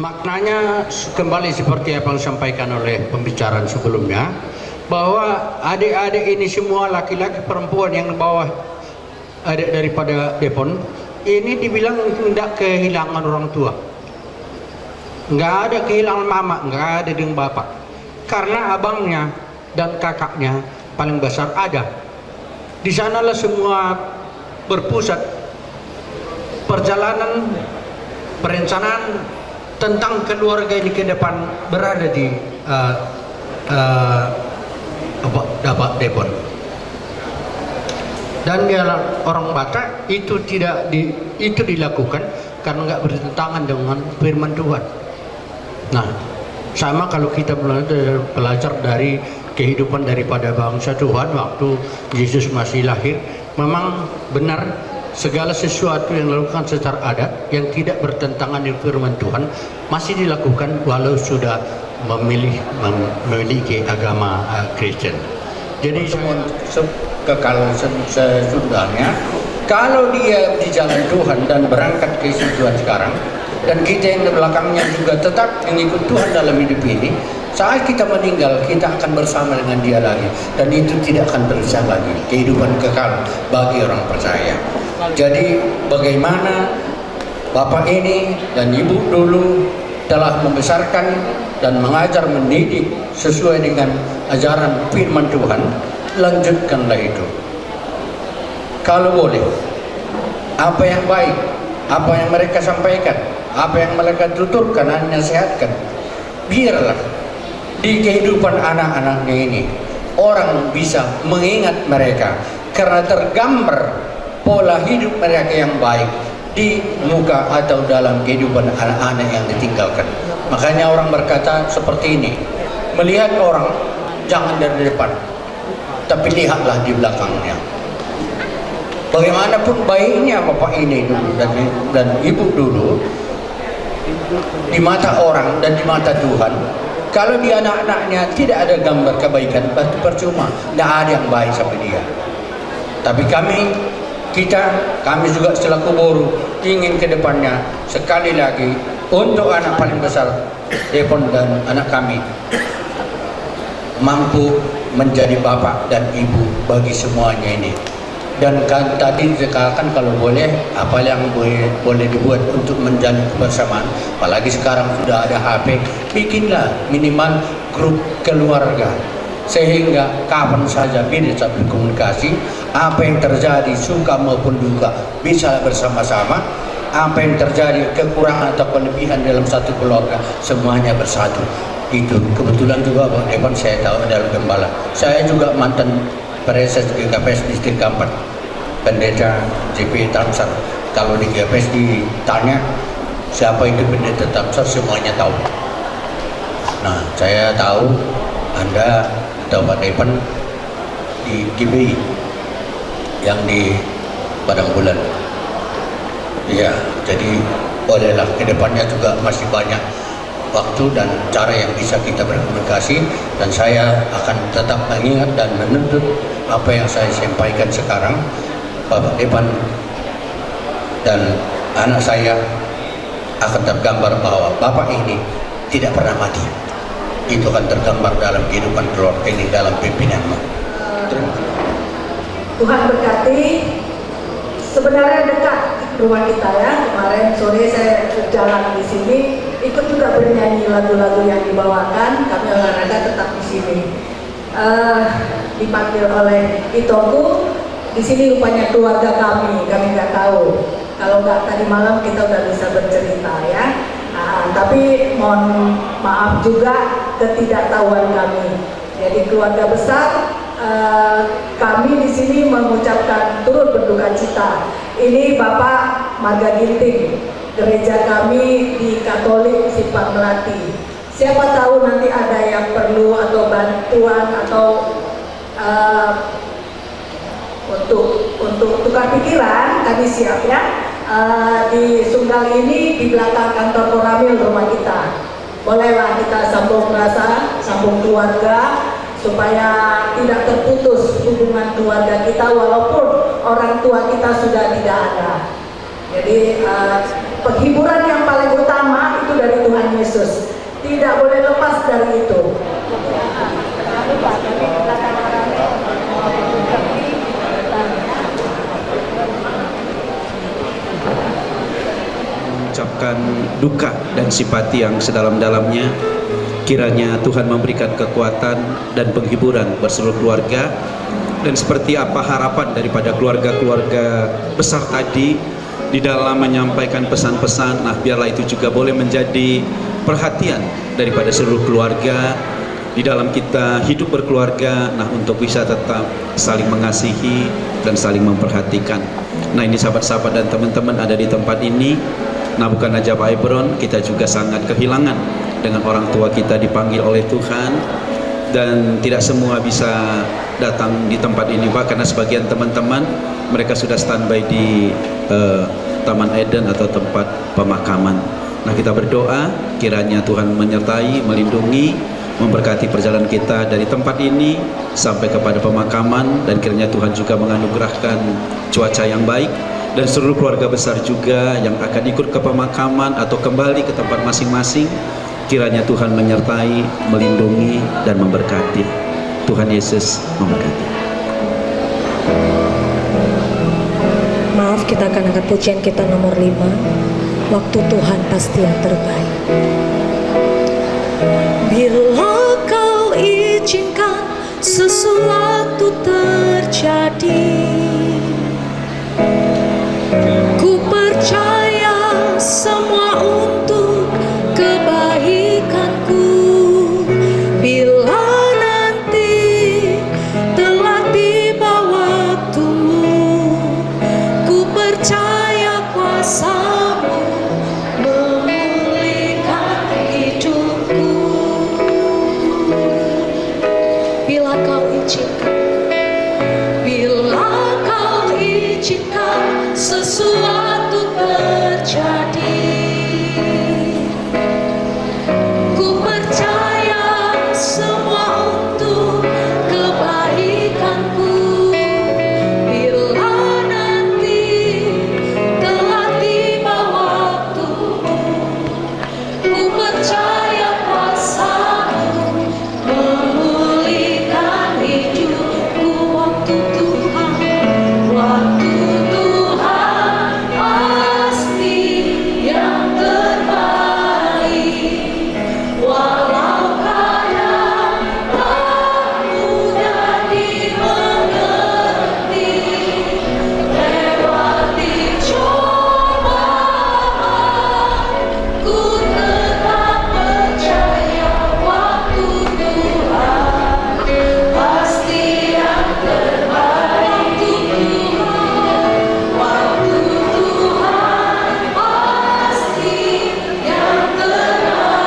Maknanya kembali seperti apa yang disampaikan oleh pembicaraan sebelumnya, bahwa adik-adik ini semua laki-laki perempuan yang di bawah adik daripada Depon ini dibilang tidak kehilangan orang tua, nggak ada kehilangan mama, nggak ada dengan bapak, karena abangnya dan kakaknya paling besar ada. Di sanalah semua berpusat perjalanan perencanaan tentang keluarga ini ke depan berada di dapat Depon. Dan dia orang Batak itu itu dilakukan karena nggak bertentangan dengan firman Tuhan. Nah, sama kalau kita belajar dari kehidupan daripada bangsa Tuhan waktu Yesus masih lahir, memang benar segala sesuatu yang dilakukan secara adat yang tidak bertentangan dengan firman Tuhan masih dilakukan walau sudah memiliki agama Kristen. Jadi kekal sesudahnya, kalau dia di jalan Tuhan dan berangkat ke tujuan sekarang, dan kita yang di belakangnya juga tetap mengikut Tuhan dalam hidup ini, saat kita meninggal kita akan bersama dengan dia lagi, dan itu tidak akan terusah lagi, kehidupan kekal bagi orang percaya. Jadi bagaimana bapak ini dan ibu dulu telah membesarkan dan mengajar mendidik sesuai dengan ajaran firman Tuhan, lanjutkanlah itu. Kalau boleh, apa yang baik, apa yang mereka sampaikan, apa yang mereka tuturkan dan nasihatkan, biarlah di kehidupan anak-anaknya ini orang bisa mengingat mereka, karena tergambar pola hidup mereka yang baik di muka atau dalam kehidupan anak-anak yang ditinggalkan. Makanya orang berkata seperti ini, melihat orang jangan dari depan, tapi lihatlah di belakangnya. Bagaimanapun baiknya bapak ini dulu dan ibu dulu di mata orang dan di mata Tuhan, kalau di anak-anaknya tidak ada gambar kebaikan, pasti percuma, tidak ada yang baik sampai dia. Tapi kami juga selaku buruh ingin ke depannya sekali lagi untuk anak paling besar Depon dan anak kami mampu menjadi bapak dan ibu bagi semuanya ini. Dan kan tadi dikatakan kalau boleh apa yang boleh dibuat untuk menjalin kebersamaan, apalagi sekarang sudah ada HP, bikinlah minimal grup keluarga sehingga kapan saja bisa berkomunikasi, apa yang terjadi suka maupun duka bisa bersama-sama, apa yang terjadi kekurangan atau kelebihan dalam satu keluarga semuanya bersatu. Itu kebetulan juga Bang Depan saya tahu adalah gembala. Saya juga mantan Presiden GKPS Distrik Kampar, pendeta JP Tamsar. Kalau di GKPS ditanya siapa itu pendeta Tamsar, semuanya tahu. Nah, saya tahu Anda atau Pak Depan di GBI yang di Padang Bulan. Ya, jadi bolehlah ke depannya juga masih banyak waktu dan cara yang bisa kita berkomunikasi, dan saya akan tetap mengingat dan menuntut apa yang saya sampaikan sekarang. Bapak Depan dan anak saya akan tergambar bahwa bapak ini tidak pernah mati. Itu akan tergambar dalam kehidupan keluarga ini, dalam pimpinanmu. Tuhan berkati. Sebenarnya dekat rumah kita ya. Kemarin sore saya berjalan di sini, ikut juga bernyanyi lagu-lagu yang dibawakan. Kami olahraga tetap di sini. Dipanggil oleh Itoku. Di sini rupanya keluarga kami nggak tahu. Kalau nggak tadi malam kita udah bisa bercerita ya. Tapi mohon maaf juga ketidaktahuan kami. Jadi keluarga besar kami di sini mengucapkan turut berduka cita. Ini Bapak Marga Ginting, gereja kami di Katolik Simpang Melati. Siapa tahu nanti ada yang perlu atau bantuan atau untuk tukar pikiran, kami siap ya. Di Sunggal ini di belakang kantor Koramil rumah kita, bolehlah kita sambung rasa, sambung keluarga supaya tidak terputus hubungan keluarga kita walaupun orang tua kita sudah tidak ada. Jadi penghiburan yang paling utama itu dari Tuhan mengucapkan duka dan simpati yang sedalam-dalamnya. Kiranya Tuhan memberikan kekuatan dan penghiburan berseluruh keluarga. Dan seperti apa harapan daripada keluarga-keluarga besar tadi di dalam menyampaikan pesan-pesan, nah biarlah itu juga boleh menjadi perhatian daripada seluruh keluarga di dalam kita hidup berkeluarga, nah untuk bisa tetap saling mengasihi dan saling memperhatikan. Nah ini sahabat-sahabat dan teman-teman ada di tempat ini, nah bukan aja Pak Ebron, kita juga sangat kehilangan dengan orang tua kita dipanggil oleh Tuhan, dan tidak semua bisa datang di tempat ini Pak, karena sebagian teman-teman mereka sudah standby di Taman Eden atau tempat pemakaman. Nah kita berdoa kiranya Tuhan menyertai, melindungi, memberkati perjalanan kita dari tempat ini sampai kepada pemakaman, dan kiranya Tuhan juga menganugerahkan cuaca yang baik, dan seluruh keluarga besar juga yang akan ikut ke pemakaman atau kembali ke tempat masing-masing. Kiranya Tuhan menyertai, melindungi, dan memberkati. Tuhan Yesus memberkati. Maaf, kita akan angkat pujian kita nomor 5. Waktu Tuhan pasti yang terbaik. Bila kau izinkan sesuatu terjadi, ku percaya semua untuk kebaikanku. Bila nanti telah tiba waktumu, ku percaya kuasa-Mu memulihkan hidupku. Bila kau izinkan, bila kau izinkan sesuatu terjadi, ku percaya semua untuk kebaikanku. Bila nanti telah tiba waktumu, ku percaya kuasa-Mu memulihkan hidupku. Waktu Tuhan pasti yang terbaik. Walau kadang tak mudah dimengerti, lewati cobaan, ku tetap percaya waktu Tuhan pasti yang terbaik. Waktu Tuhan pasti yang terbaik.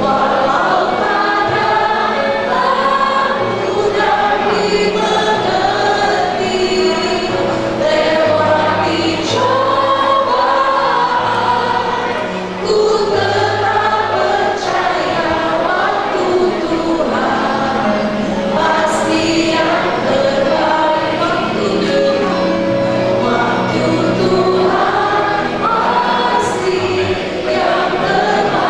Walau kadang tak mudah dimengerti, lewati cobaan, ku tetap percaya waktu Tuhan pasti yang terbaik. Waktu Tuhan pasti yang terbaik.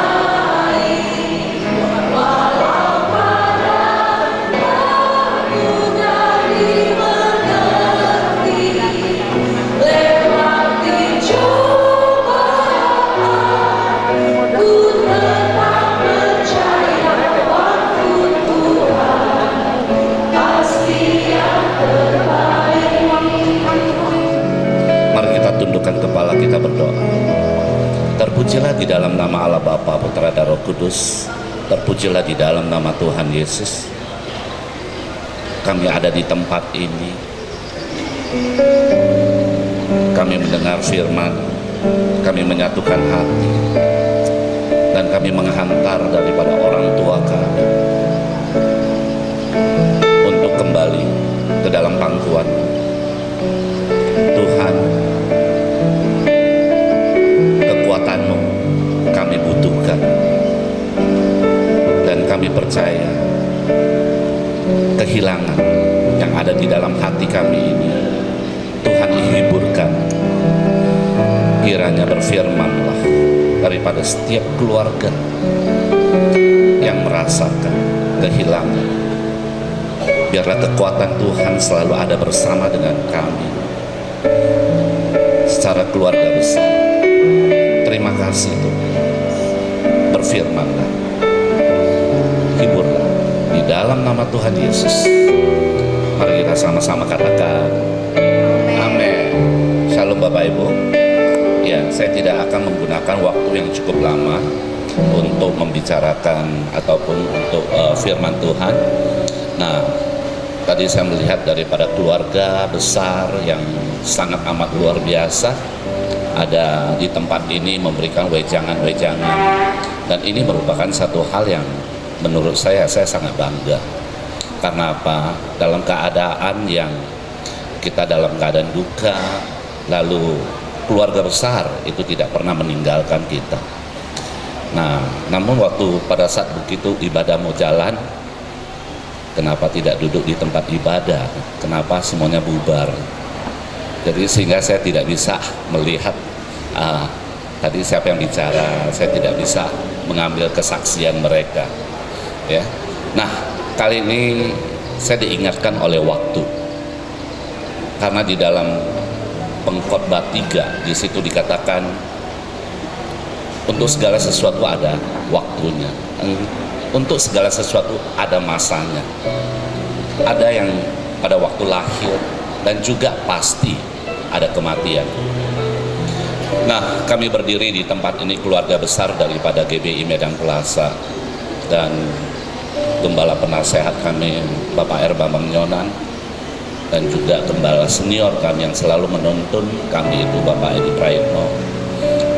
Walau kadang tak mudah dimengerti, lewati cobaan, ku tetap percaya waktu Tuhan pasti yang terbaik. Mari kita tundukkan kepala, kita berdoa. Terpujilah di dalam nama Allah Bapa, Putra dan Roh Kudus. Terpujilah di dalam nama Tuhan Yesus. Kami ada di tempat ini. Kami mendengar firman. Kami menyatukan hati. Dan kami menghantar daripada orang tua kami untuk kembali ke dalam pangkuan Tuhan. Kekuatan-Mu kami butuhkan, dan kami percaya kehilangan yang ada di dalam hati kami ini Tuhan hiburkan. Kiranya berfirman-Lah daripada setiap keluarga yang merasakan kehilangan. Biarlah kekuatan Tuhan selalu ada bersama dengan kami secara keluarga besar. kasih Tuhan. Berfirmanlah, hiburlah di dalam nama Tuhan Yesus. Mari kita sama-sama katakan amin. Shalom Bapak Ibu. Ya, saya tidak akan menggunakan waktu yang cukup lama untuk membicarakan ataupun untuk firman Tuhan. Nah, tadi saya melihat daripada keluarga besar yang sangat amat luar biasa ada di tempat ini memberikan wejangan-wejangan, dan ini merupakan satu hal yang menurut saya sangat bangga. Karena apa? Dalam keadaan yang kita dalam keadaan duka, lalu keluarga besar itu tidak pernah meninggalkan kita. Nah, namun waktu pada saat begitu ibadah mau jalan, kenapa tidak duduk di tempat ibadah? Kenapa semuanya bubar? Jadi sehingga saya tidak bisa melihat tadi siapa yang bicara, saya tidak bisa mengambil kesaksian mereka. Ya, nah kali ini saya diingatkan oleh waktu, karena di dalam Pengkhotbah 3 di situ dikatakan untuk segala sesuatu ada waktunya, untuk segala sesuatu ada masanya. Ada yang pada waktu lahir dan juga pasti ada kematian. Nah, kami berdiri di tempat ini keluarga besar daripada GBI Medan Plaza, dan gembala penasehat kami Bapak R. Bambang Nyonan, dan juga gembala senior kami yang selalu menuntun kami itu Bapak Edi Prayitno.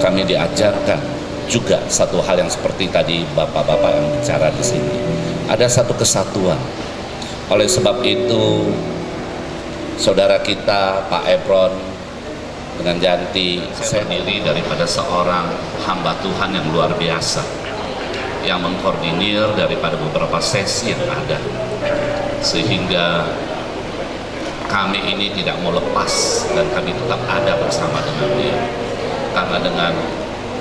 Kami diajarkan juga satu hal yang seperti tadi bapak-bapak yang bicara di sini. Ada satu kesatuan. Oleh sebab itu, saudara kita Pak Ebron dengan Janti, saya diri daripada seorang hamba Tuhan yang luar biasa, yang mengkoordinir daripada beberapa sesi yang ada, sehingga kami ini tidak mau lepas dan kami tetap ada bersama dengan dia. Karena dengan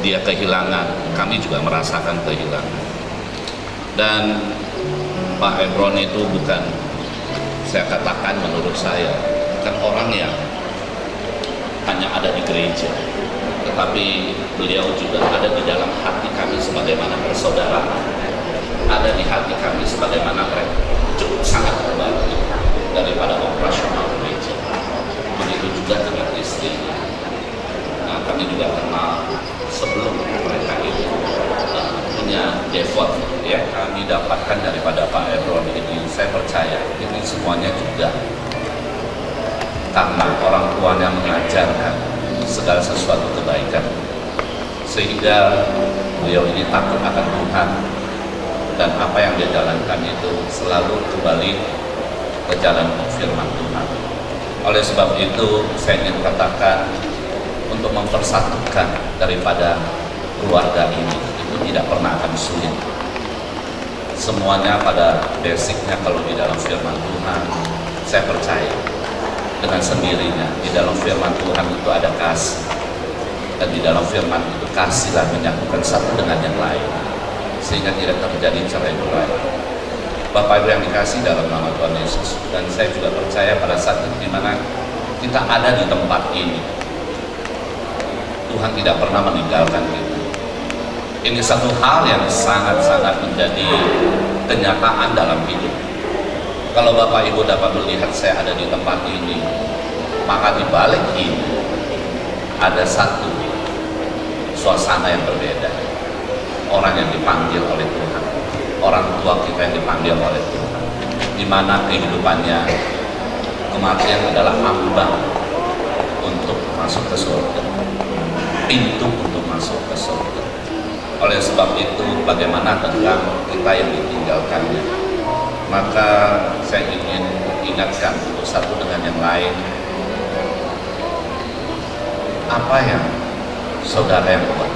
dia kehilangan, kami juga merasakan kehilangan. Dan Pak Ebron itu bukan, saya katakan menurut saya, bukan orang yang hanya ada di gereja, tetapi beliau juga ada di dalam hati kami sebagaimana persaudaraan, ada di hati kami sebagaimana mereka cukup sangat berbagi daripada operasional gereja. Begitu juga dengan istrinya. Nah, kami juga kenal sebelum mereka itu punya devot yang kami dapatkan daripada Pak Ebron ini. Saya percaya ini semuanya juga karena orang tuanya mengajarkan segala sesuatu kebaikan, sehingga beliau ini takut akan Tuhan, dan apa yang dia jalankan itu selalu kembali ke jalan firman Tuhan. Oleh sebab itu saya ingin katakan, untuk mempersatukan daripada keluarga ini itu tidak pernah akan sulit. Semuanya pada basicnya kalau di dalam firman Tuhan, saya percaya dengan sendirinya di dalam firman Tuhan itu ada kasih, dan di dalam firman itu kasihlah menyatukan satu dengan yang lain sehingga tidak terjadi cerai-berai. Bapak Ibu yang dikasih dalam nama Tuhan Yesus, dan saya juga percaya pada saat itu di mana kita ada di tempat ini, Tuhan tidak pernah meninggalkan kita. Ini satu hal yang sangat-sangat menjadi kenyataan dalam hidup. Kalau Bapak Ibu dapat melihat saya ada di tempat ini, maka di balik ini ada satu suasana yang berbeda. Orang yang dipanggil oleh Tuhan, orang tua kita yang dipanggil oleh Tuhan, di mana kehidupannya, kematian adalah ambang untuk masuk ke surga, pintu untuk masuk ke surga. Oleh sebab itu, bagaimana tentang kita yang ditinggalkannya? Maka saya ingin ingatkan untuk satu dengan yang lain, apa yang saudara yang buat,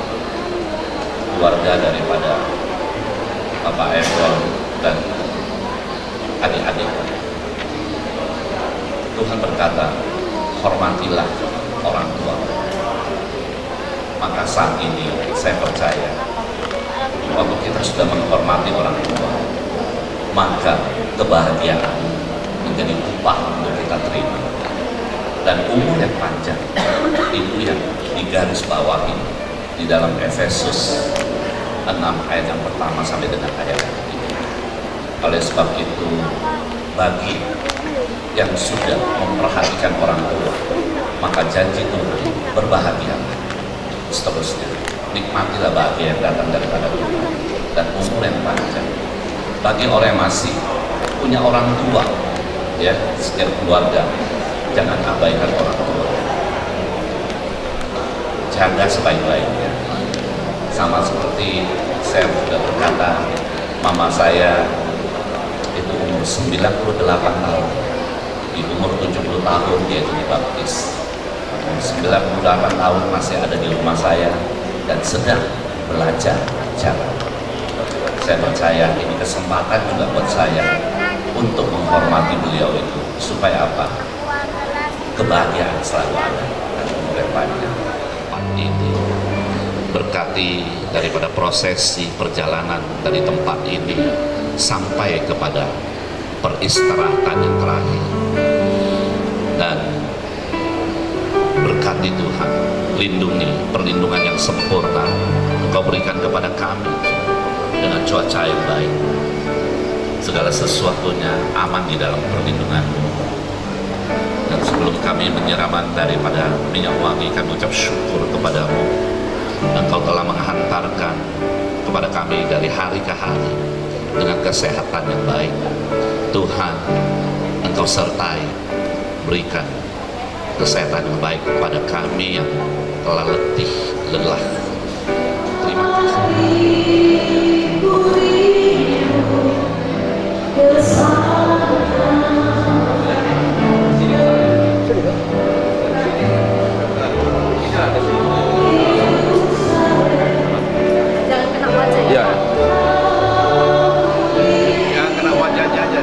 keluarga daripada Bapak Ebron dan adik-adik. Tuhan berkata, hormatilah orang tua. Maka saat ini saya percaya, waktu kita sudah menghormati orang tua, maka kebahagiaan menjadi upah untuk kita terima, dan umur yang panjang itu yang digaris bawahi di dalam Efesus 6 ayat yang pertama sampai dengan ayat yang ketiga. Oleh sebab itu, bagi yang sudah memperhatikan orang tua, maka janji Tuhan, berbahagialah. Seterusnya, nikmatilah bahagia yang datang daripada Tuhan dan umur yang panjang. Bagi orang yang masih punya orang tua, ya, setiap keluarga, jangan abaikan orang tua. Jaga sebaik-baiknya. Sama seperti saya sudah berkata, mama saya itu umur 98 tahun. Di umur 70 tahun dia itu dibaptis. 98 tahun masih ada di rumah saya dan sedang belajar jalan. Saya percaya ini kesempatan juga buat saya untuk menghormati beliau itu, supaya apa? Kebahagiaan selalu ada dan umur yang panjang. Ini berkati daripada prosesi perjalanan dari tempat ini sampai kepada peristirahatan yang terakhir, dan berkati Tuhan, lindungi, perlindungan yang sempurna Engkau berikan kepada kami dengan cuaca yang baik, segala sesuatunya aman di dalam perlindungan-Mu. Dan sebelum kami menyiraman daripada minyak wangi, kami ucap syukur kepada-Mu. Engkau telah menghantarkan kepada kami dari hari ke hari dengan kesehatan yang baik. Tuhan, Engkau sertai, berikan kesehatan yang baik kepada kami yang telah letih, lelah. Terima Jangan kena wajah ya. Ya. Yang kena wajahnya aja.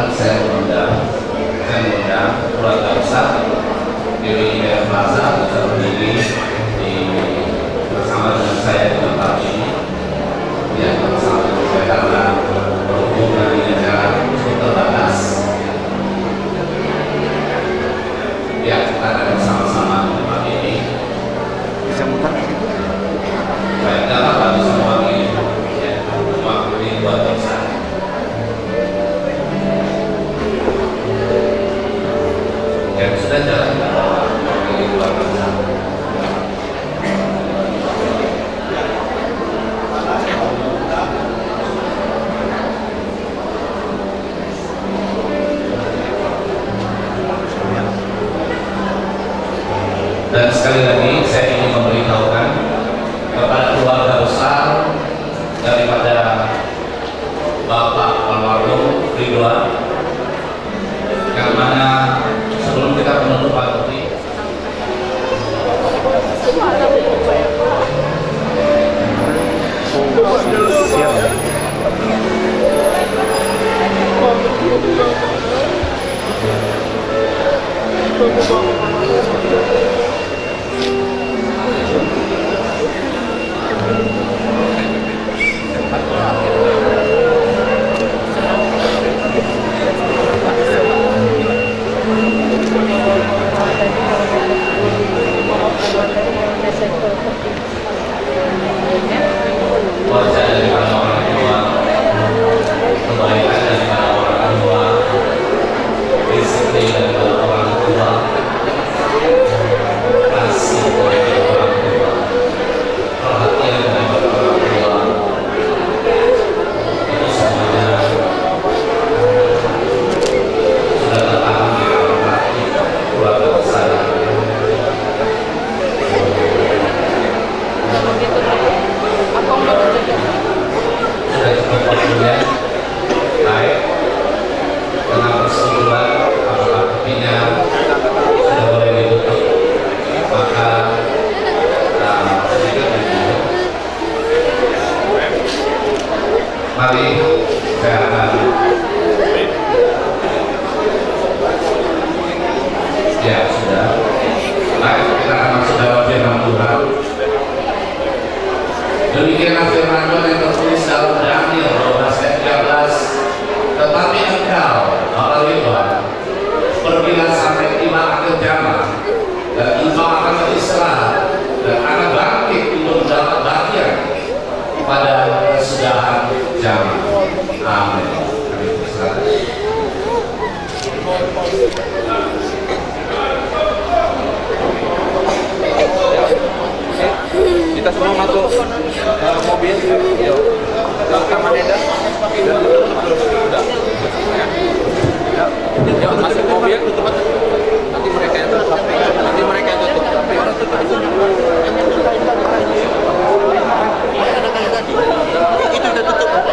perkenan saya mengundang keluarga besar dari Plaza bisa berdiri bersama dengan saya di tempat ini. Ya, bersama dengan saya karena berhubung dari negara terbatas. Ya, kita akan bersama-sama di tempat ini. Bisa mutar gitu? Baik, dapat bagi semua ini. Ya, mewakili keluarga besar. Dan sudah jalan dari keluarga besar. Dan sekali lagi saya ingin memberitahukan kepada keluarga besar daripada Bapak Almarhum Ridwan, yang mana sebelum kita penutupan putih wajah daripada orang tua, kebaikan daripada orang tua, disiplin daripada orang tua, kasih daripada orang tua, perhatian daripada orang tua, itu semuanya sudah tertanam di dalam hati keluarga besar. Sudah cukup waktunya baik dengan persetujuan apakah kopinya sudah boleh ditutup, maka sedikit ditutup. Mari saya akan ya sudah baik, kita akan masuk dalam firman Tuhan. Demikianlah firman Tuhan yang tertulis dalam Daniel 12 ayat 13. Tetapi engkau, Bapak Ridwan, pergilah sampai tiba akhir zaman, dan engkau akan beristirahat dan akan bangkit untuk mendapat bagian pada kesudahan zaman. Amin. Kami berserah. Kita semua masuk mobil, yuk. Ke Maneda. Udah. Yuk, masuk mobil. Nanti mereka yang tutup. Itu udah tutup.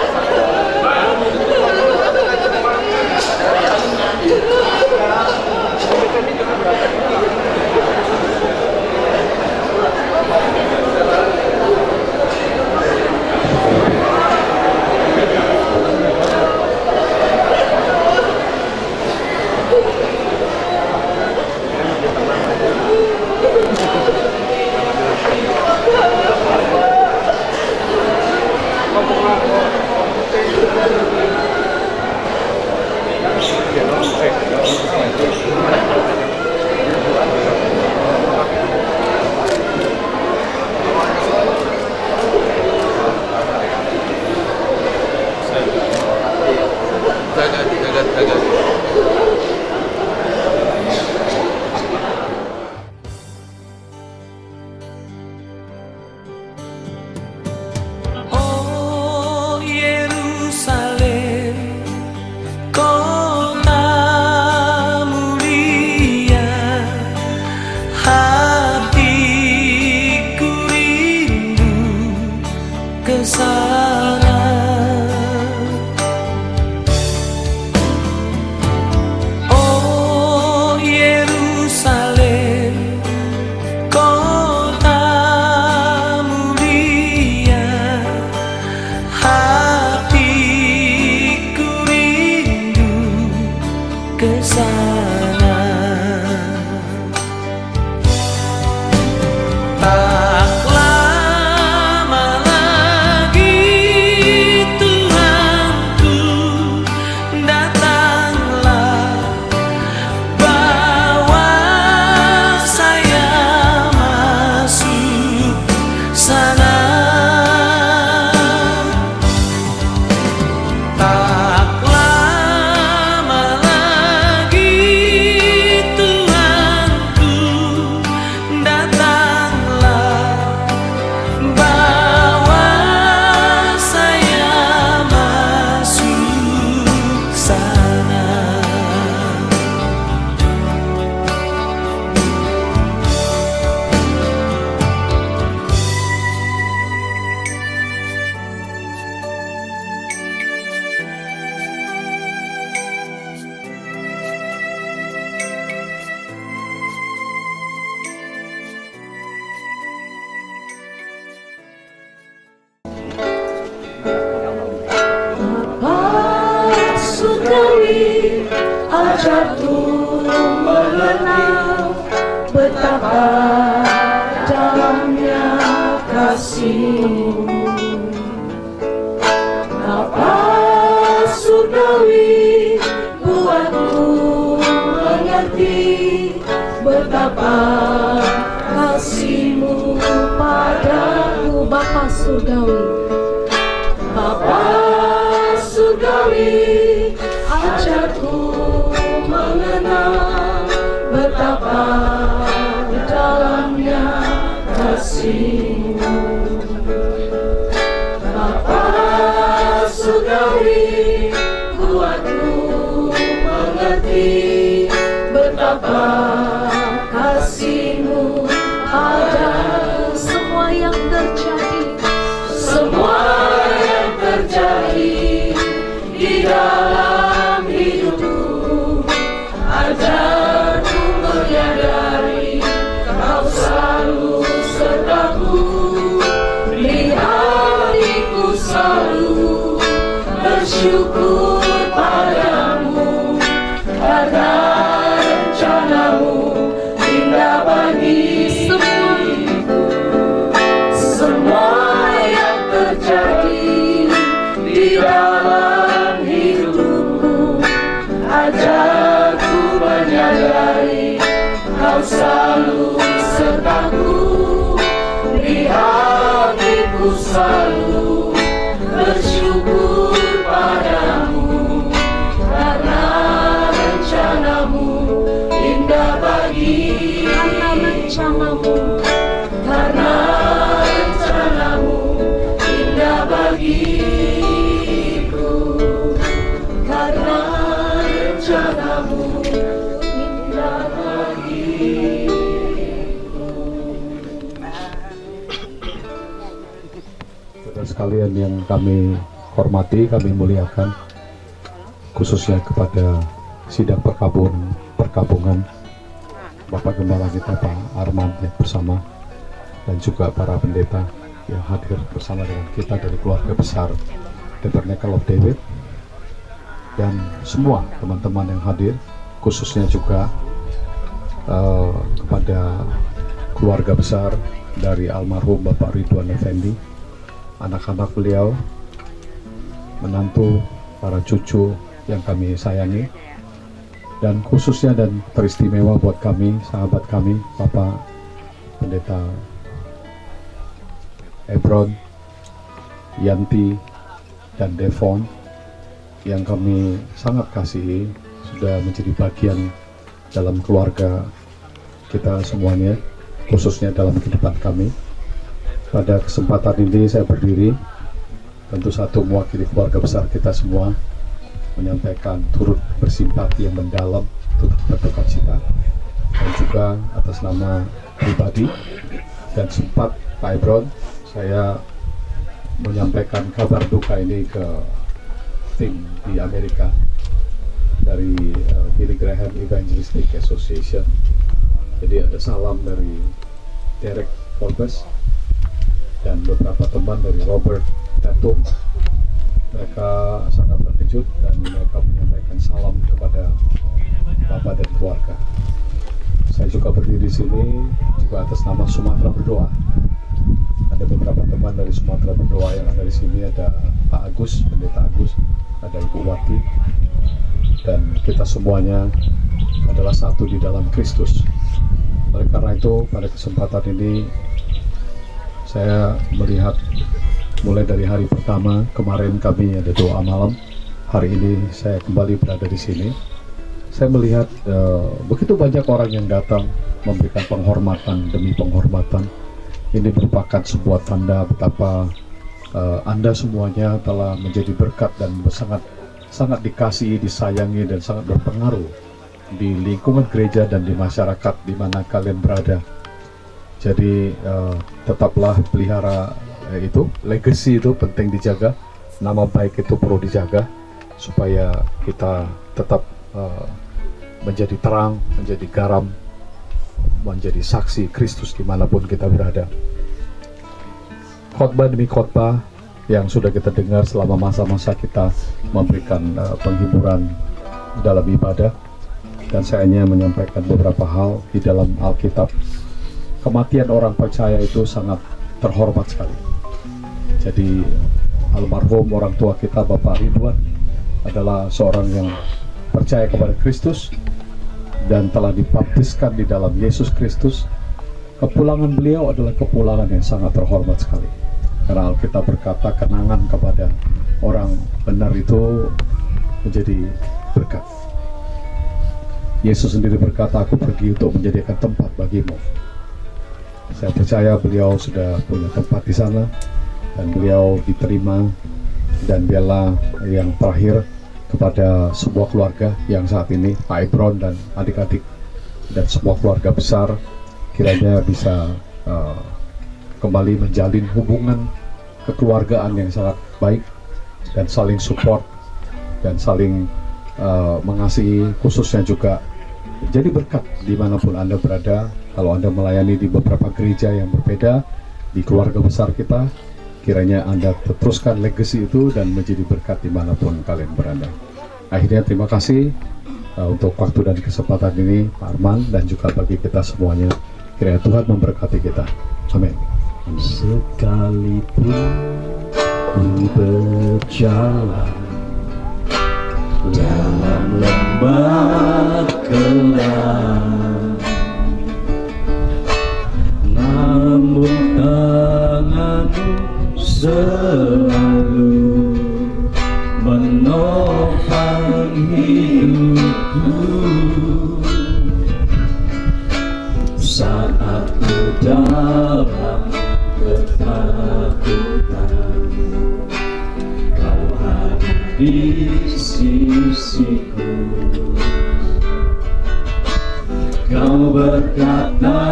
surgawi, ajarku mengenal betapa dalamnya kasih-Mu. Bapa surgawi, buatku mengerti betapa kasih-Mu padaku. Bapa surgawi, Bapa surgawi, ajarku mengenal betapa dalamnya kasih-Mu. Bapa surgawi, buatku mengerti betapa kasih-Mu padaku. semua yang terjadi, Semua yang terjadi di dalam hidupku, ajarku menyadari Kau selalu sertaku. Di hatiku selalu bersyukur padamu, karena rencana-Mu indah bagi semua yang terjadi di dalam hidupku, ajarku menyadari Kau selalu sertaku. Di hatiku selalu bersyukur padamu, karena rencana-Mu indah bagi rencana-Mu, karena rencana-Mu indah bagiku, karena rencana-Mu indah bagiku. Saudara sekalian yang kami hormati, kami muliakan, khususnya kepada sidang perkabungan Bapak Gembala kita Pak Arman yang bersama, dan juga para pendeta yang hadir bersama dengan kita dari keluarga besar Tabernacle of David, dan semua teman-teman yang hadir, khususnya juga kepada keluarga besar dari almarhum Bapak Ridwan Effendi, anak-anak beliau, menantu, para cucu yang kami sayangi, dan khususnya dan teristimewa buat kami, sahabat kami, Bapak Pendeta Ebron, Yanti, dan Devon, yang kami sangat kasihi, sudah menjadi bagian dalam keluarga kita semuanya, khususnya dalam kehidupan kami. Pada kesempatan ini saya berdiri, tentu satu mewakili keluarga besar kita semua, menyampaikan turut bersimpati yang mendalam, turut berduka cita, dan juga atas nama pribadi dan sempat Pak Ebron, saya menyampaikan kabar duka ini ke tim di Amerika dari Billy Graham Evangelistic Association. Jadi ada salam dari Derek Forbes dan beberapa teman dari Robert Tatum. Mereka sangat terkejut dan mereka menyampaikan salam kepada Bapak dan keluarga. Saya juga berdiri di sini juga atas nama Sumatera Berdoa. Ada beberapa teman dari Sumatera Berdoa yang ada di sini, ada Pak Agus, Pendeta Agus, ada Ibu Wati, dan kita semuanya adalah satu di dalam Kristus. Oleh karena itu, pada kesempatan ini saya melihat mulai dari hari pertama kemarin kami ada doa malam, hari ini saya kembali berada di sini. Saya melihat begitu banyak orang yang datang memberikan penghormatan demi penghormatan. Ini merupakan sebuah tanda betapa Anda semuanya telah menjadi berkat dan sangat dikasihi, disayangi, dan sangat berpengaruh di lingkungan gereja dan di masyarakat di mana kalian berada. Jadi tetaplah pelihara itu, legacy itu penting dijaga, nama baik itu perlu dijaga supaya kita tetap menjadi terang, menjadi garam, menjadi saksi Kristus dimanapun kita berada. Khotbah demi khotbah yang sudah kita dengar selama masa-masa kita memberikan penghiburan dalam ibadah, dan saya hanya menyampaikan beberapa hal di dalam Alkitab. Kematian orang percaya itu sangat terhormat sekali. Jadi almarhum orang tua kita Bapak Ridwan adalah seorang yang percaya kepada Kristus dan telah dibaptiskan di dalam Yesus Kristus. Kepulangan beliau adalah kepulangan yang sangat terhormat sekali, karena Alkitab berkata kenangan kepada orang benar itu menjadi berkat. Yesus sendiri berkata, aku pergi untuk menjadikan tempat bagimu. Saya percaya beliau sudah punya tempat di sana dan beliau diterima, dan biarlah yang terakhir kepada sebuah keluarga yang saat ini Pak Ebron dan adik-adik dan semua keluarga besar, kiranya bisa kembali menjalin hubungan kekeluargaan yang sangat baik dan saling support dan saling mengasihi, khususnya juga jadi berkat dimanapun Anda berada. Kalau Anda melayani di beberapa gereja yang berbeda, di keluarga besar kita, kiranya Anda teruskan legacy itu dan menjadi berkat dimanapun kalian berada. Akhirnya terima kasih untuk waktu dan kesempatan ini Pak Arman, dan juga bagi kita semuanya. Kiranya Tuhan memberkati kita. Amin. Sekalipun ku berjalan dalam lembah gelap, namun tanganmu selalu menopang hidupku. Saat ku dalam ketakutan, Kau hadir di sisiku. Kau berkata,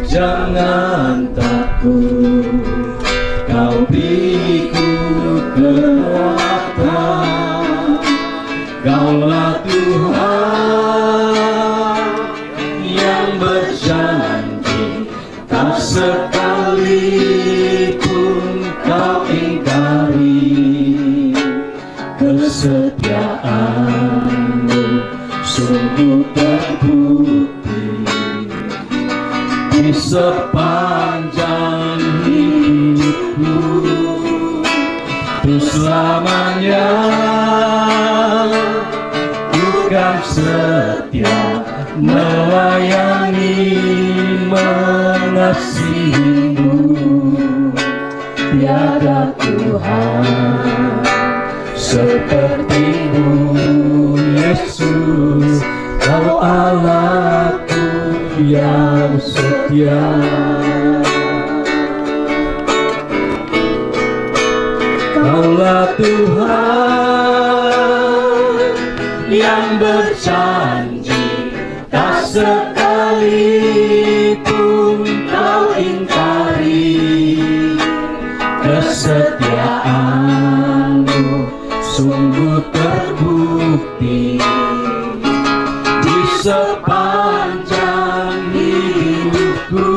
jangan takut, Kau beriku kekuatan. Kaulah Tuhan yang berjanji, tak sekalipun Kau ingkari. Kesetiaan-Mu sungguh terbukti di sepanjang hidupku. Untuk selamanya bukan setia melayani, mengasihi-Mu. Tiada Tuhan seperti-Mu, Yesus. Kau Allahku yang setia. Kaulah Tuhan yang berjanji, tak sekalipun Kau ingkari. Kesetiaan-Mu sungguh terbukti di sepanjang hidupku.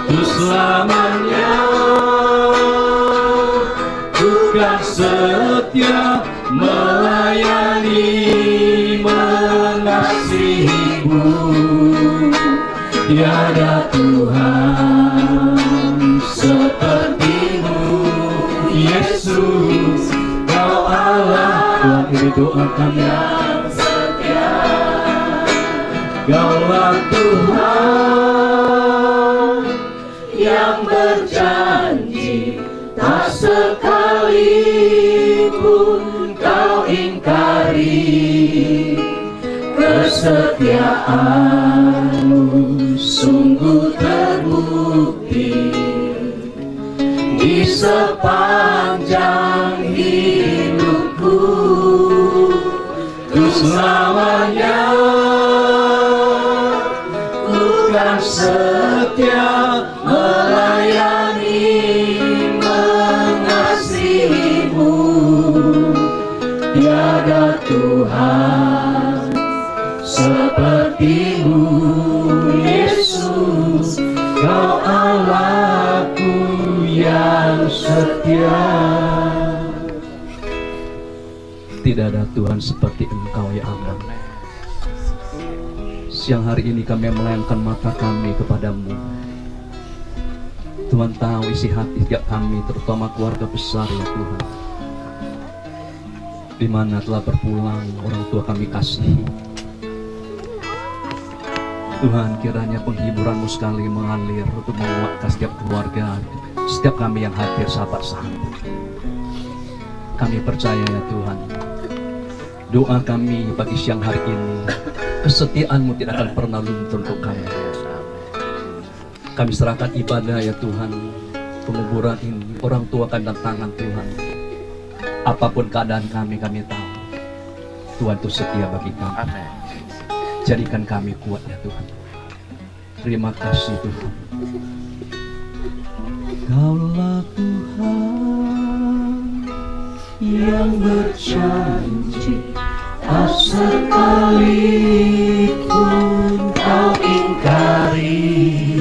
Untuk selamanya bukan setia melayani, mengasihi-Mu. Tiada Tuhan seperti-Mu, Yesus. Kau Allah, Tuhan ini doa kami yang setia. Kaulah Tuhan yang berjanji, tak sekalipun Kau ingkari. Kesetiaan-Mu sungguh terbukti di sepanjang hidupku. Untuk selamanya bukan setia melayani, mengasihi-Mu. Tiada Tuhan seperti-Mu, Yesus. Kau Allahku yang setia. Tidak ada Tuhan seperti Engkau ya Allah. Siang hari ini kami melayangkan mata kami kepadamu. Tuhan tahu isi hati setiap kami, terutama keluarga besar ya Tuhan, di mana telah berpulang orang tua kami kasih. Tuhan, kiranya penghiburan-Mu sekali mengalir untuk menguatkan setiap keluarga, setiap kami yang hadir sahabat-sahabat. Kami percaya ya Tuhan, doa kami pagi siang hari ini, kesetiaan-Mu tidak akan pernah luntur untuk kami. Kami serahkan ibadah ya Tuhan, penguburan ini, orang tua akan tangan Tuhan. Apapun keadaan kami tahu Tuhan itu setia bagi kami. Amin. Jadikan kami kuat ya Tuhan. Terima kasih Tuhan. Kaulah Tuhan yang berjanji, tak sekalipun Kau ingkari.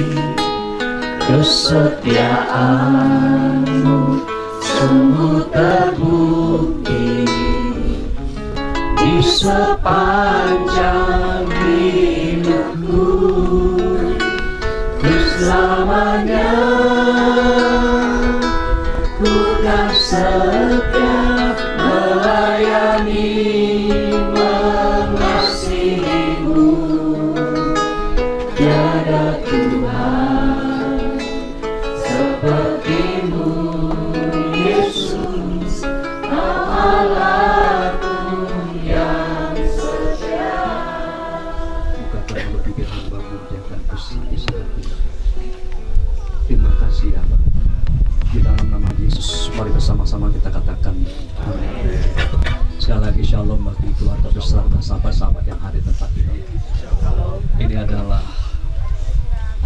Kesetiaan-Mu sungguh terbukti di sepanjang hidupku. Selamanya ku kan setia melayani, mengasihi-Mu. Tiada Tuhan seperti-Mu, Yesus, Kau Allahku yang setia. Bukakan mulut bibir hamba-Mu, jangan bersedih hati. Terima kasih ya Bapa. Di dalam nama Yesus, mari bersama-sama kita katakan amin. Sekali lagi shalom bagi keluarga besar dan sahabat-sahabat yang hadir di tempat ini. Ini adalah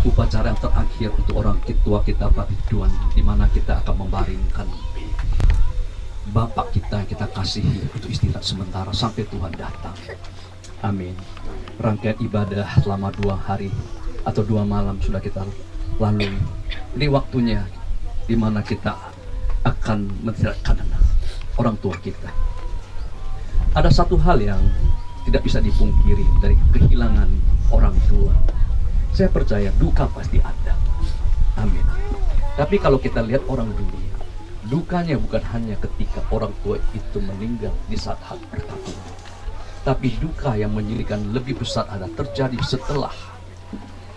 upacara yang terakhir untuk orang tua kita Pak Ridwan, di mana kita akan membaringkan Bapak kita yang kita kasihi untuk istirahat sementara sampai Tuhan datang. Amin. Rangkaian ibadah selama 2 hari atau 2 malam sudah kita lalui. Ini waktunya di mana kita akan menistirahatkan orang tua kita. Ada satu hal yang tidak bisa dipungkiri dari kehilangan orang tua. Saya percaya duka pasti ada. Amin. Tapi kalau kita lihat orang dulu, dukanya bukan hanya ketika orang tua itu meninggal di saat hal berkabung. Tapi duka yang menyedihkan lebih besar ada terjadi setelah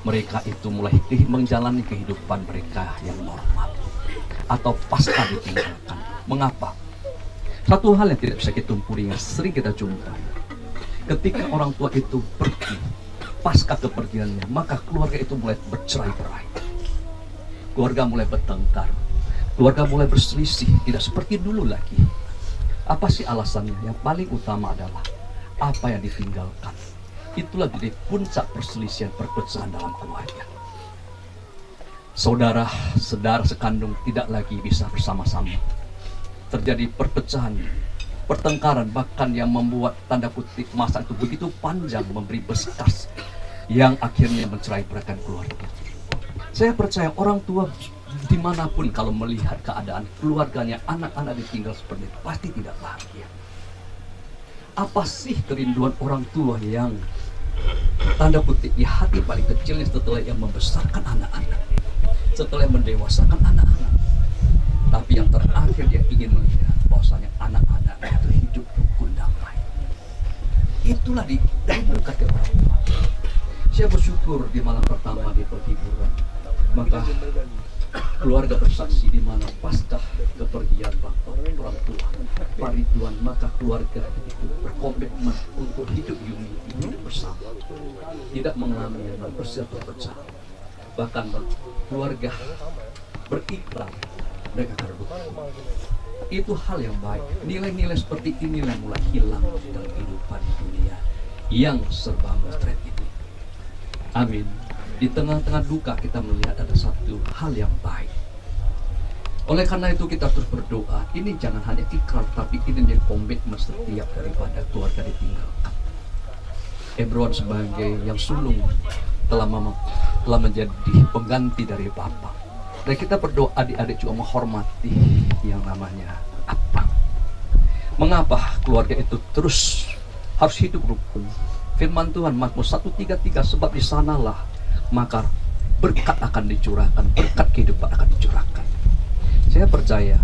mereka itu mulai menjalani kehidupan mereka yang normal atau pasca ditinggalkan. Mengapa? Satu hal yang tidak bisa kita tumpuri yang sering kita jumpa, ketika orang tua itu pergi pasca kepergiannya, maka keluarga itu mulai bercerai-berai, keluarga mulai bertengkar, keluarga mulai berselisih, tidak seperti dulu lagi. Apa sih alasannya? Yang paling utama adalah apa yang ditinggalkan. Itulah jadi puncak perselisihan, perpecahan dalam keluarga. Saudara sekandung tidak lagi bisa bersama-sama. Terjadi perpecahan, pertengkaran, bahkan yang membuat tanda kutip masa itu begitu panjang, memberi bekas yang akhirnya mencerai-beraikan keluarga. Saya percaya orang tua dimanapun kalau melihat keadaan keluarganya, anak-anak ditinggal seperti itu, pasti tidak bahagia. Apa sih kerinduan orang tua yang tanda kutip di hati paling kecilnya setelah yang membesarkan anak-anak, setelah mendewasakan anak-anak, tapi yang terakhir dia ingin melihat bahwasanya anak-anak itu hidup rukun damai. Itulah dibuka ke orang tua. Saya bersyukur di malam pertama di penghiburan, maka keluarga bersaksi di mana pasca kepergian bapak orang tua Pak Ridwan, maka keluarga itu berkomitmen untuk hidup unity, bersama, tidak mengalami perpecahan. Bahkan keluarga berikrar mereka akan berbukti. Itu hal yang baik. Nilai-nilai seperti inilah mulai hilang dalam kehidupan dunia yang serba mustahil ini. Amin. Di tengah-tengah duka kita melihat ada satu hal yang baik. Oleh karena itu kita terus berdoa. Ini jangan hanya ikrar, tapi ini menjadi komitmen setiap daripada keluarga ditinggalkan. Ebron sebagai yang sulung telah menjadi pengganti dari Bapak. Dan kita berdoa adik-adik juga menghormati yang namanya Abang. Mengapa keluarga itu terus harus hidup rukun? Firman Tuhan Mazmur 133, sebab di sanalah maka berkat akan dicurahkan, berkat kehidupan akan dicurahkan. Saya percaya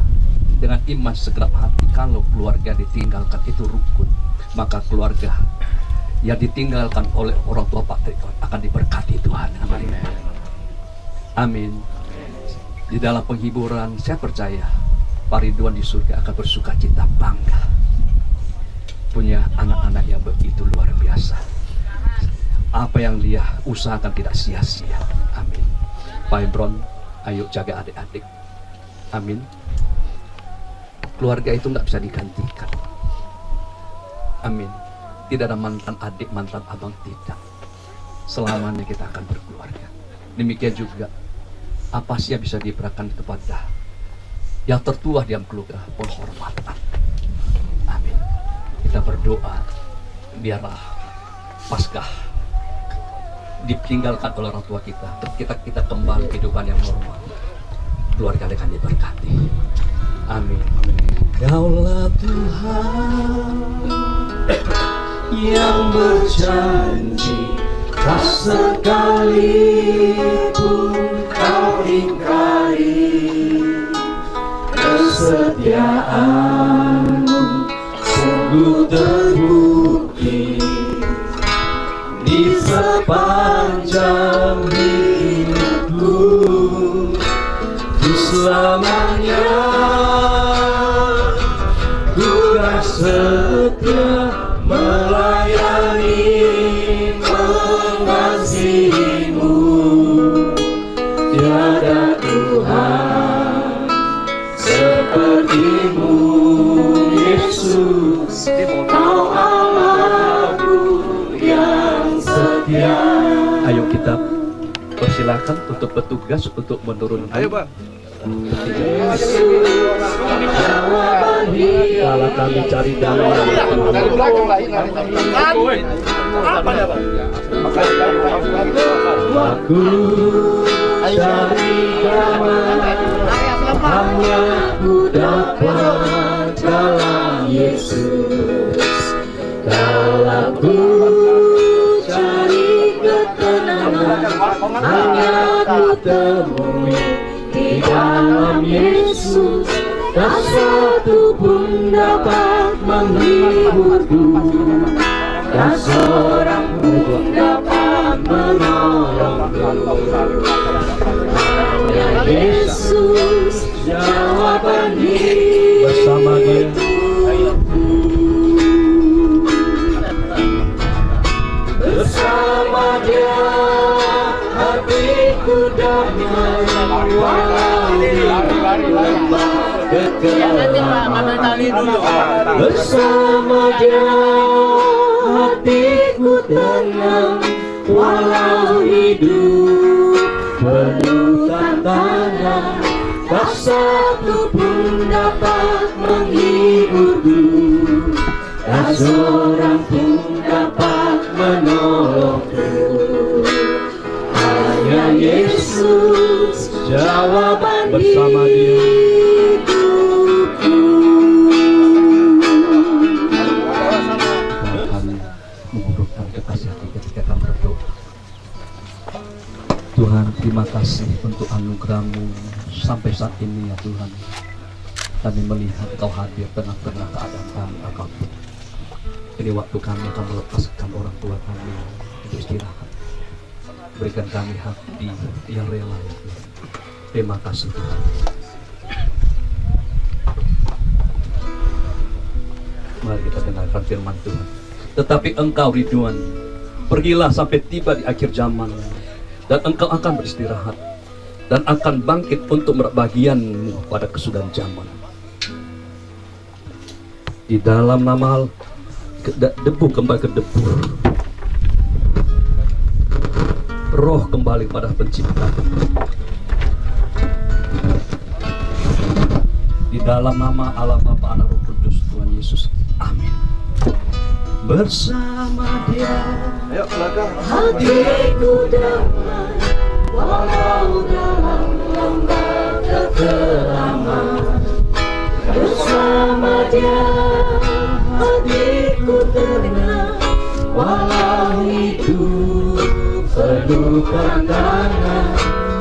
dengan iman segenap hati, kalau keluarga ditinggalkan itu rukun, maka keluarga yang ditinggalkan oleh orang tua Pak Trikon akan diberkati Tuhan. Amin. Amin. Di dalam penghiburan, saya percaya Pak Ridwan di surga akan bersuka cita, bangga punya anak-anak yang begitu luar biasa. Apa yang dia usahakan tidak sia-sia. Amin. Pak Imron, ayo jaga adik-adik. Amin. Keluarga itu tidak bisa digantikan. Amin. Tidak ada mantan adik, mantan abang, tidak. Selamanya kita akan berkeluarga. Demikian juga apa sih yang bisa diberikan kepada yang tertua di dalam keluarga, penghormatan. Amin. Kita berdoa biarlah Paskah ditinggalkan oleh orang tua kita kembali kehidupan yang normal. Keluarga akan diberkati. Amin. Kaulah Tuhan yang berjanji, tak sekalipun kau ingkari. Kesetiaanmu sungguh terbukti di sepanjang hidupku. Ku selamanya ku akan setia melayani, mengasihimu. Tiada Tuhan sepertimu, Yesus. Kau Allahku yang setia. Ayo kita persilakan untuk bertugas untuk menurunkan. Ayo Pak. Kalau kami cari damai, aku cari damai hanya ku dapat dalam Yesus. Kalau ku cari ketenangan hanya ku temui di dalam Yesus. Tak satu pun dapat menghiburku, tak seorang pun dapat menolongku. Hanya Yesus jawaban hidupku. Bersama Dia bersama Dia hatiku damai, walau di lembah kegelapan. Bersama Dia hatiku tenang, walau hidup penuh tantangan. Tak satu pun dapat menghiburku, tak seorang pun dapat menolongku. Hanya Yesus jawaban bersama Dia. Tuhan, terima kasih untuk anugerah-Mu sampai saat ini ya Tuhan. Kami melihat Kau hadir tengah-tengah keadaan kami apapun. Ini waktu kami akan melepaskan orang tua kami untuk istirahat. Berikan kami hati yang rela ya Tuhan. Terima kasih Tuhan. Mari kita dengarkan firman Tuhan. Tetapi engkau Ridwan, pergilah sampai tiba di akhir zaman, dan engkau akan beristirahat dan akan bangkit untuk bagianmu pada kesudahan zaman. Di dalam nama debu kembali ke debu, roh kembali pada pencipta. Di dalam nama Allah Bapa, Anak, Roh Kudus, Tuhan Yesus. Amin. Bersama Dia hatiku damai, walau dalam lembah kekelaman. Bersama Dia pandangan,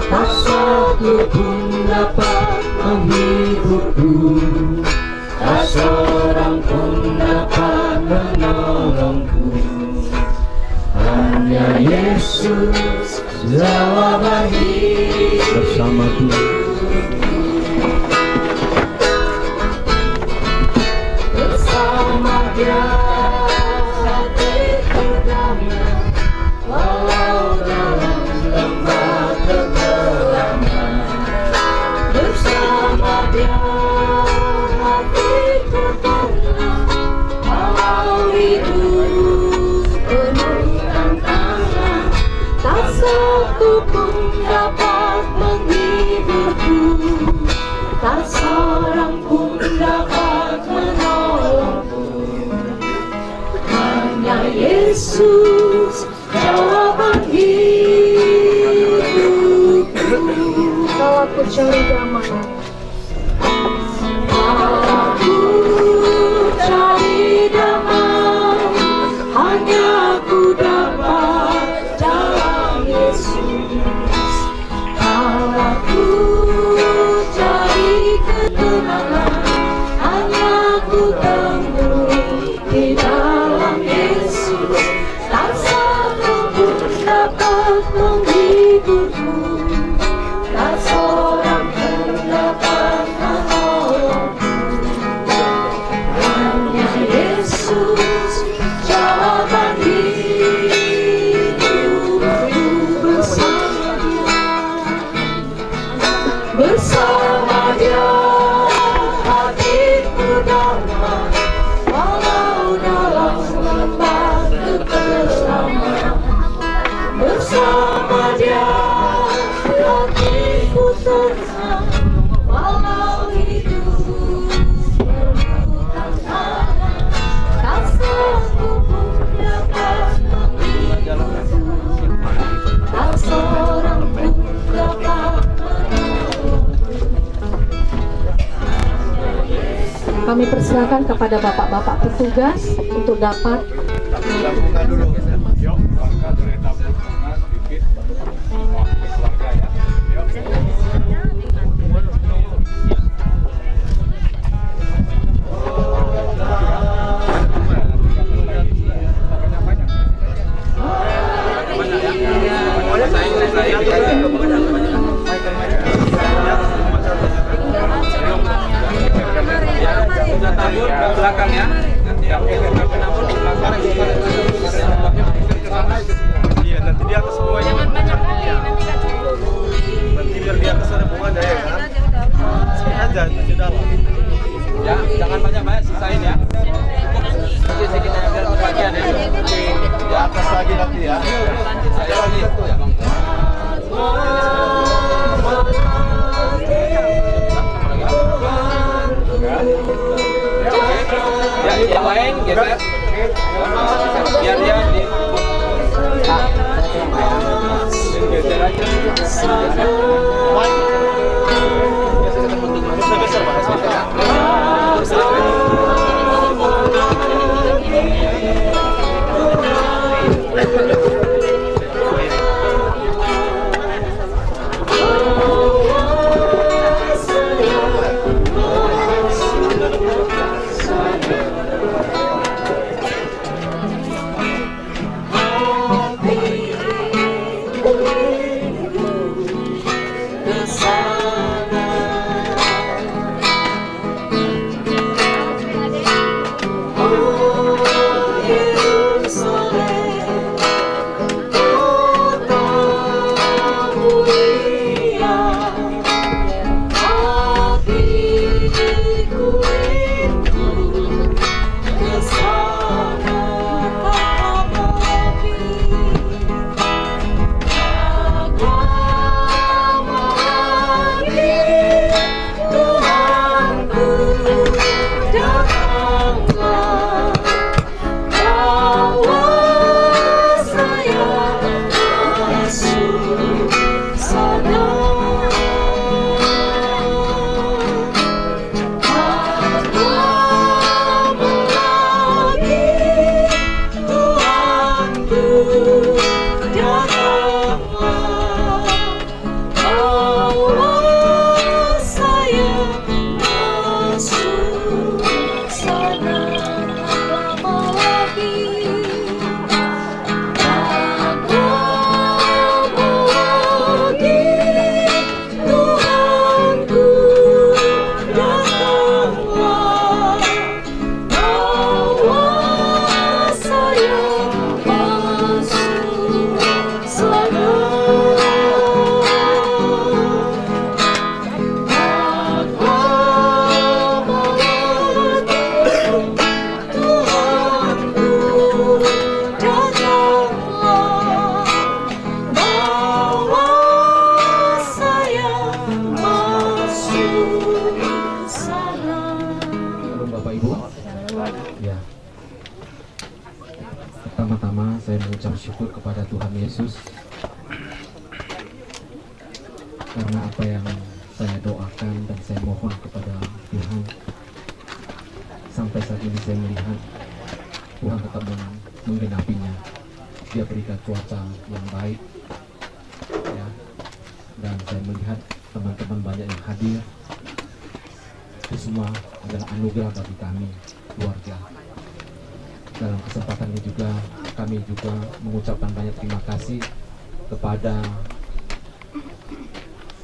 tak satu pun dapat menghiburku, tak seorang pun dapat menolongku. Hanya Yesus jawaban hidup bersamaku. Bersama Dia hatiku damai, walau dalam lembah kegelapan. Bersama Dia hatiku tenang, walau hidup penuh tantangan. Tak satu pun dapat menghiburku, tak seorang pun dapat menolongku. Hanya Yesus jawaban hidupku. Kalau aku cari damai, Aku cari damai, hanya ku dapat dalam Yesus. Aku cari ketenangan, hanya ku temui di dalam Yesus. Tak satu pun dapat menghiburku, tak seorang pun dapat menolongku. Hanya Yesus jawaban hidupku. Bersama Dia hatiku damai, walau dalam lembah kegelapan. Bersama Dia hatiku tenang, walau hidup penuh tantangan. Tak satu pun dapat menghiburku, tak seorang pun dapat menolongku. kami persilakan kepada bapak-bapak petugas untuk dapat belakang ya. Nanti yang penabur ke belakang. Iya, nanti di atas semua. Jangan banyak kali, nanti nggak cukup. Nanti biar di atas ada bunga ya kan. Sedikit aja di dalam. Ya, jangan banyak-banyak, sisain ya. Sedikit aja biar kebagian ya. Di atas lagi nanti ya. Ada lagi ya, Bang. Ya, yang lain geser. Biar dia di geser aja. Ya. Pertama-tama saya mengucap syukur kepada Tuhan Yesus karena apa yang saya doakan dan saya mohon kepada Tuhan, sampai saat ini saya melihat Tuhan tetap menggenapinya. Dia berikan cuaca yang baik, ya, dan saya melihat teman-teman banyak yang hadir. Itu semua adalah anugerah bagi kami, keluarga. Dalam kesempatan ini juga kami juga mengucapkan banyak terima kasih kepada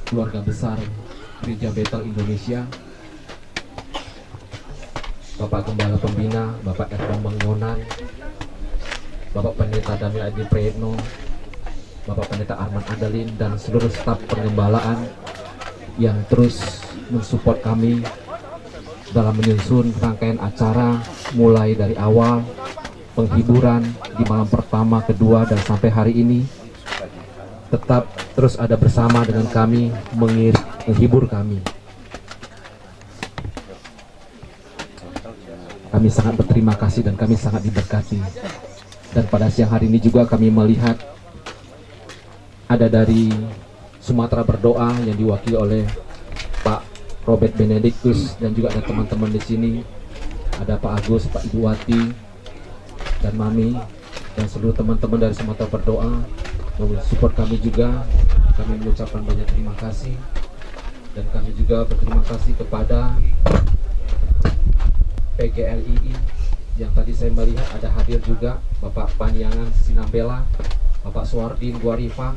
keluarga besar Gereja Bethel Indonesia, Bapak Gembala Pembina, Bapak Erwin Mengyonan, Bapak Pendeta Daniel Adi Prayetno, Bapak Pendeta Arman Adalin, dan seluruh staf pengembalaan yang terus mensupport kami dalam menyusun rangkaian acara mulai dari awal penghiburan di malam pertama, kedua, dan sampai hari ini tetap terus ada bersama dengan kami menghibur kami. Kami sangat berterima kasih dan kami sangat diberkati. Dan pada siang hari ini juga kami melihat ada dari Sumatera Berdoa yang diwakili oleh Pak Robert Benedictus, dan juga ada teman-teman di sini, ada Pak Agus, Pak Ibu Wati, dan Mami, dan seluruh teman-teman dari Sumatera Berdoa support kami juga. Kami mengucapkan banyak terima kasih, dan kami juga berterima kasih kepada PGLII yang tadi saya melihat ada hadir juga Bapak Paniangan Sinambela, Bapak Suardin Guarifa,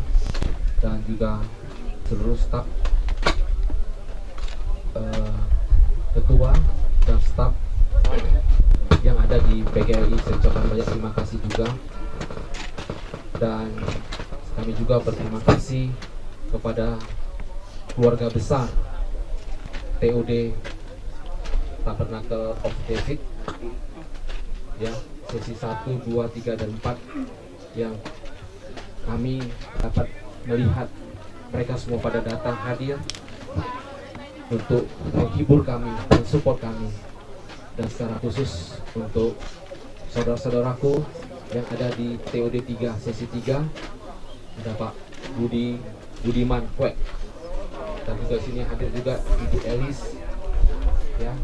dan juga seluruh staf ketua dan staf yang ada di PGLI. Saya ucapkan banyak terima kasih juga, dan kami juga berterima kasih kepada keluarga besar TOD Tabernacle of David, ya, sesi 1, 2, 3, dan 4 yang kami dapat melihat mereka semua pada datang hadir untuk menghibur kami dan support kami. Dan secara khusus untuk saudara-saudaraku yang ada di TOD 3 sesi 3, ada Pak Budiman Kwek, dan juga sini hadir juga Ibu Elis, ya,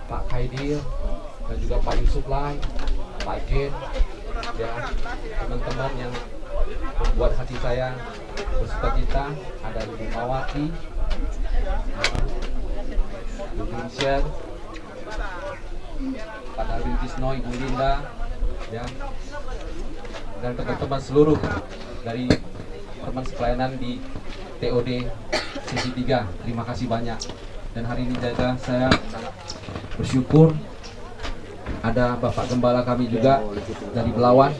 Pak Khaidir, dan juga Pak Yusuf Lai, Pak Jen, ya, teman-teman yang membuat hati saya bersukacita. Ada Ibu Mawati, Ibu Michelle, Pak Darwin Kisno, Ibu Linda, ya, dan teman-teman seluruh dari teman pelayanan di TOD sesi 3. Terima kasih banyak. Dan hari ini juga saya sangat bersyukur ada Bapak Gembala kami juga dari Belawan,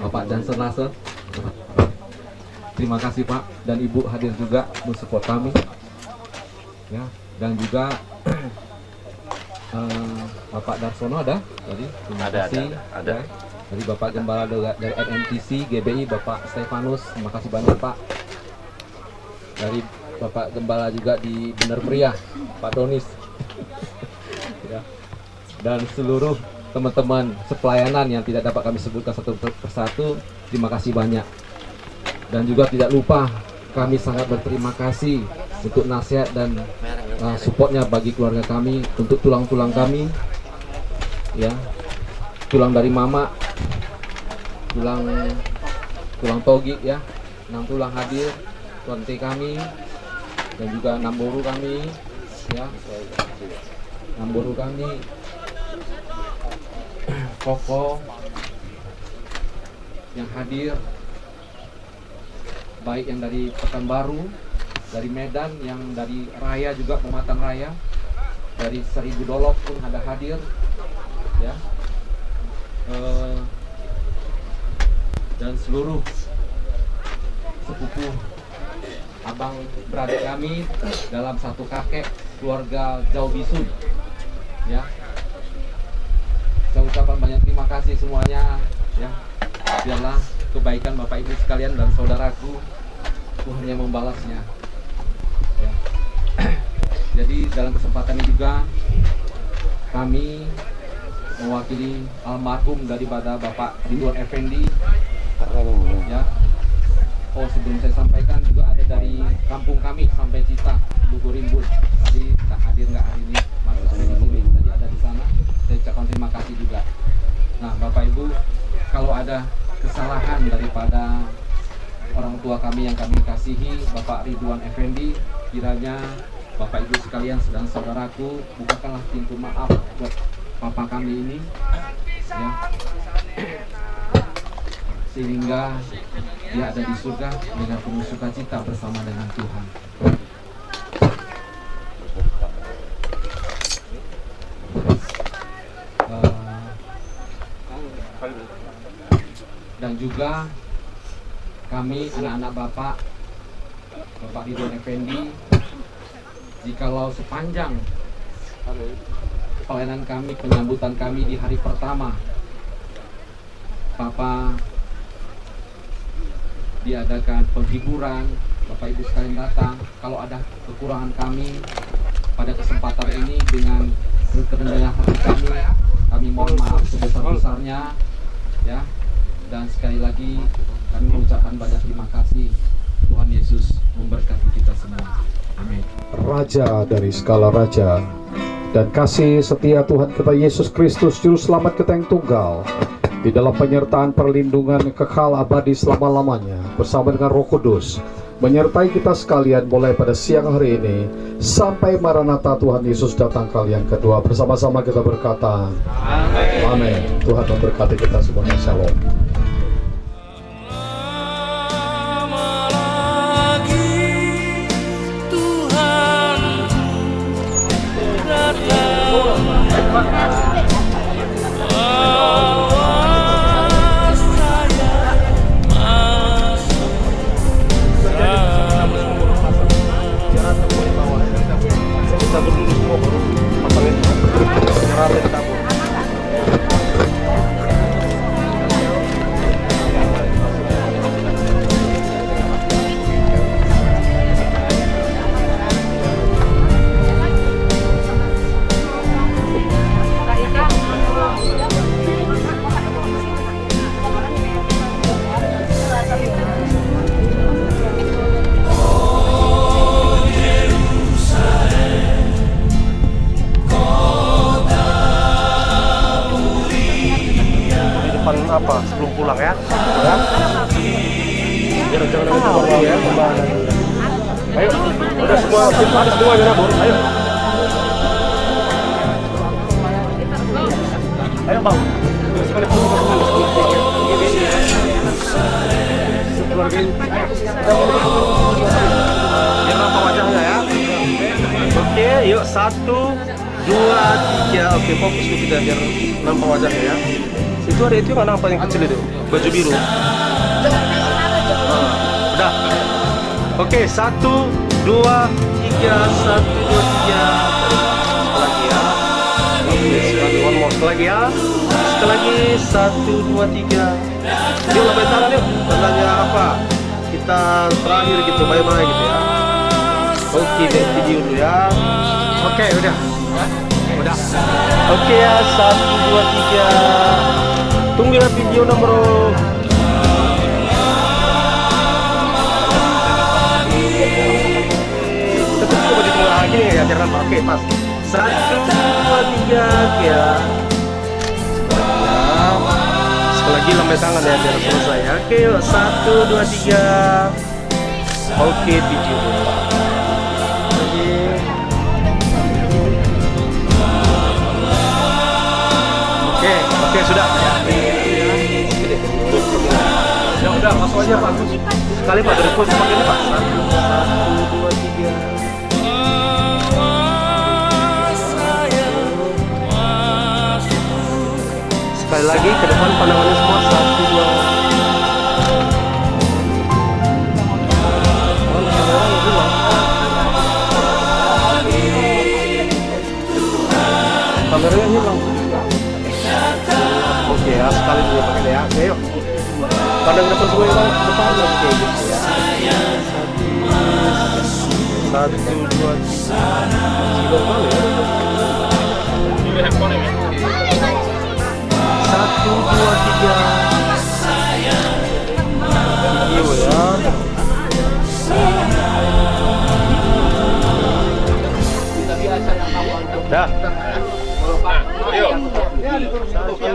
Bapak Johnson Nasser. Terima kasih Pak, dan Ibu hadir juga mensupport kami, ya, dan juga Bapak Darsono ada tadi. Terima kasih. Ada. Dari Bapak Gembala dari NMTC GBI, Bapak Stefanus, terima kasih banyak Pak. Dari Bapak Gembala juga di Bener Meriah, Pak Donis, ya. Dan seluruh teman-teman sepelayanan yang tidak dapat kami sebutkan satu persatu, terima kasih banyak. Dan juga tidak lupa kami sangat berterima kasih untuk nasihat dan supportnya bagi keluarga kami, untuk tulang-tulang kami, ya, tulang dari mama, tulang togi, ya, 6 tulang hadir, tuante kami, dan juga 6 boru kami, ya, 6 boru kami, Koko yang hadir, baik yang dari Pekanbaru, dari Medan, yang dari Raya juga, Pematang Raya, dari Seribu Dolok pun ada hadir, ya, dan seluruh sepupu abang beradik kami dalam satu kakek keluarga Jauh Bisun, ya. Saya ucapkan banyak terima kasih semuanya, ya. Biarlah kebaikan Bapak Ibu sekalian dan saudaraku Tuhan yang membalasnya, ya. Jadi dalam kesempatan ini juga kami mewakili almarhum daripada Bapak Ridwan Effendi, ya. Oh, sebelum saya sampaikan juga ada dari kampung kami sampai Cita, Lugurimbun. Tadi tak hadir nggak hari ini, masuk di sini, tadi ada di sana. Saya ucapkan terima kasih juga. Nah, Bapak Ibu, kalau ada kesalahan daripada orang tua kami yang kami kasihi, Bapak Ridwan Effendi, kiranya Bapak Ibu sekalian, sedang saudaraku, bukakanlah pintu maaf buat Papa kami ini, ya, sehingga dia ada di surga dengan penuh sukacita bersama dengan Tuhan. Dan juga kami anak-anak Bapak Ridwan Effendi, jikalau sepanjang pelayanan kami, penyambutan kami di hari pertama Bapak diadakan penghiburan, Bapak Ibu sekalian datang, kalau ada kekurangan kami pada kesempatan ini dengan kerendahan hati kami mohon maaf sebesar-besarnya, ya. Dan sekali lagi kami mengucapkan banyak terima kasih. Tuhan Yesus memberkati kita semua. Amin. Raja dari segala raja dan kasih setia Tuhan kita Yesus Kristus Juru Selamat kita yang tunggal, di dalam penyertaan perlindungan kekal abadi selama-lamanya bersama dengan Roh Kudus, menyertai kita sekalian mulai pada siang hari ini sampai Maranatha Tuhan Yesus datang kali yang kedua. Bersama-sama kita berkata Amin. Amin. Tuhan memberkati kita semuanya. Shalom. Apa sebelum pulang ya? Ya. Jangan ya. Ayo, udah semua ya, Bur. Ayo. Ayo, Bang. Sekali biar nampak wajahnya ya. Oke, yuk 1, 2, 3. Oke, fokus dulu kita biar nampak wajahnya ya. Itu ada itu yang paling kecil itu, baju biru. Udah. Oke, 1, 2, 3, 1, 2, 3. Sekali lagi ya. Oke, sekali one more sekali lagi ya. Sekali lagi 1, 2, 3. Yuk lambai tangan yuk. Tandanya apa? Kita terakhir gitu, bye-bye gitu ya. Oke, lihat video dulu ya. Oke, udah. Udah. Oke ya, 1, 2, 3. Tunggu ya video nomor. Tetap coba di tengah gini ya, biar nampak. Oke, pas. 1, 2, 3 ya. Sekali lagi lambai tangan ya, biar selesai ya. Oke, 1, 2, 3. Oke, video dulu. Oke, sudah. Ya udah, masuk aja Pak. Sekali Pak, dari pos pakai ini Pak. 1, 2, 3. Sekali lagi ke depan pandangannya semua. 1, 2. Kameranya hilang. Oke ya, sekali dulu pakai ya. Oke, yuk. Pandang depan semua yang depan. Oke, gitu ya. 1, 2, 3. Sibuk kali ya.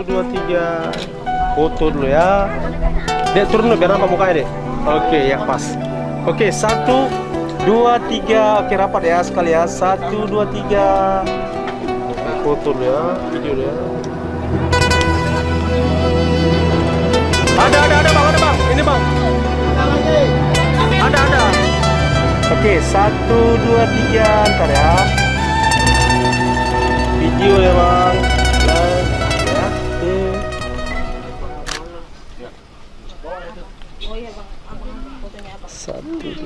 2, 3. Foto dulu ya. Dek turun dulu biar nampak mukanya dek. Oke, yang pas. Oke, 1, 2, 3. Oke, rapat ya sekali ya. 1, 2, 3. Foto dulu ya, video dulu ya. Ada bang. Ini bang. Ada. Oke, 1, 2, 3. Ntar ya. Video ya bang. Ya. Oh iya bang, fotonya apa? 1, 2.